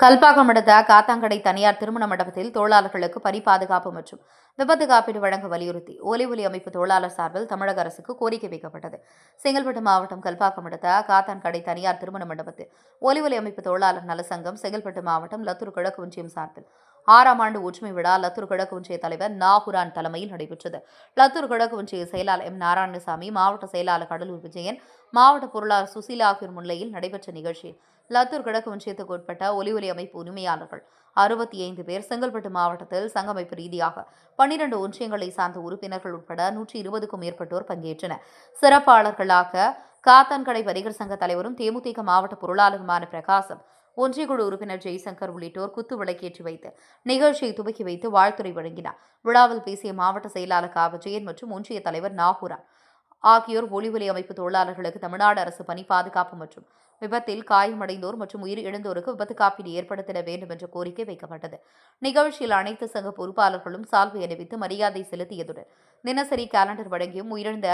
கல்பாக்கம் அடுத்த காத்தாங்கடை தனியார் திருமண மண்டபத்தில் தொழிலாளர்களுக்கு பணி பாதுகாப்பு மற்றும் விபத்து காப்பீடு வழங்க வலியுறுத்தி ஒலி அமைப்பு தொழிலாளர் சார்பில் தமிழக அரசுக்கு கோரிக்கை வைக்கப்பட்டது. செங்கல்பட்டு மாவட்டம் கல்பாக்கம் அடுத்த காத்தான்கடை தனியார் திருமண மண்டபத்தில் ஒலி அமைப்பு தொழிலாளர் நலசங்கம் செங்கல்பட்டு மாவட்டம் லத்தூர் கிழக்கு ஒன்றியம் சார்பில் 6ஆம் ஆண்டு ஒற்றுமை விழா லத்தூர் கிழக்கு ஒன்றிய தலைவர் நாகுரான் தலைமையில் நடைபெற்றது. லத்தூர் கிழக்கு ஒன்றிய செயலாளர் எம் நாராயணசாமி, மாவட்ட செயலாளர் கடலூர் விஜயன், மாவட்ட பொருளாளர் சுசீலா ஆகியோர் முன்னிலையில் நடைபெற்ற நிகழ்ச்சியில் லத்தூர் கிழக்கு ஒன்றியத்துக்கு உட்பட்ட ஒலி அமைப்பு உரிமையாளர்கள் 65 பேர், செங்கல்பட்டு மாவட்டத்தில் சங்கமைப்பு ரீதியாக 12 ஒன்றியங்களை சார்ந்த உறுப்பினர்கள் உட்பட 120க்கும் மேற்பட்டோர் பங்கேற்றனர். சிறப்பாளர்களாக காத்தான்கடை வணிகர் சங்க தலைவரும் தேமுதிக மாவட்ட பொருளாளருமான பிரகாசம், ஒன்றியக்குழு உறுப்பினர் ஜெய்சங்கர் உள்ளிட்டோர் குத்து விளக்கேற்றி வைத்து நிகழ்ச்சியை துவக்கி வைத்து வாழ்த்துரை வழங்கினார். விழாவில் பேசிய மாவட்ட செயலாளர் கா விஜயன் மற்றும் ஒன்றிய தலைவர் நாகூரா ஆகியோர் ஒலி அமைப்பு தொழிலாளர்களுக்கு தமிழ்நாடு அரசு பணி பாதுகாப்பு மற்றும் விபத்தில் காயமடைந்தோர் மற்றும் உயிரிழந்தோருக்கு விபத்து காப்பீடு ஏற்படுத்திட வேண்டும் என்ற கோரிக்கை வைக்கப்பட்டது. நிகழ்ச்சியில் அனைத்து சங்க பொறுப்பாளர்களும் சால்வை அணிவித்து மரியாதை செலுத்தியதுடன் தினசரி கேலண்டர் வழங்கியும் உயிரிழந்த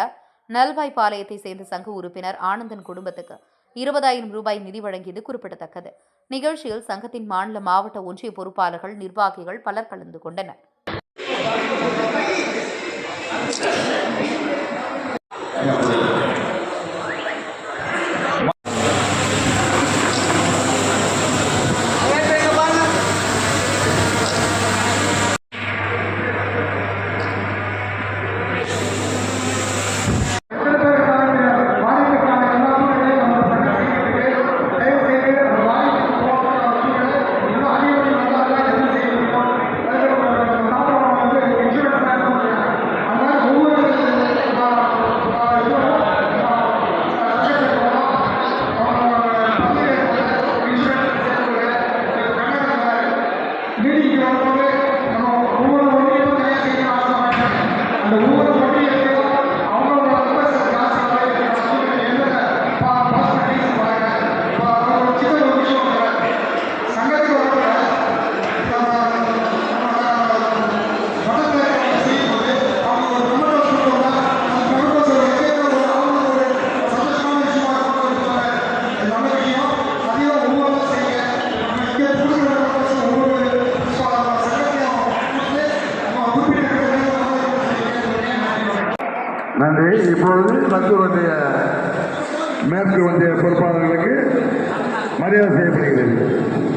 நல்வாய்ப்பாளையத்தை சேர்ந்த சங்க உறுப்பினர் ஆனந்தன் குடும்பத்துக்கு 20,000 ரூபாய் நிதி வழங்கியது குறிப்பிடத்தக்கது. நிகழ்ச்சியில் சங்கத்தின் மாநில, மாவட்ட, ஒன்றிய பொறுப்பாளர்கள், நிர்வாகிகள் பலர் கலந்து கொண்டனர். நன்றி. இப்பொழுது லத்தூர் ஒன்றிய மேற்கு ஒன்றிய பொறுப்பாளர்களுக்கு மரியாதை செய்யப்படுகிறது.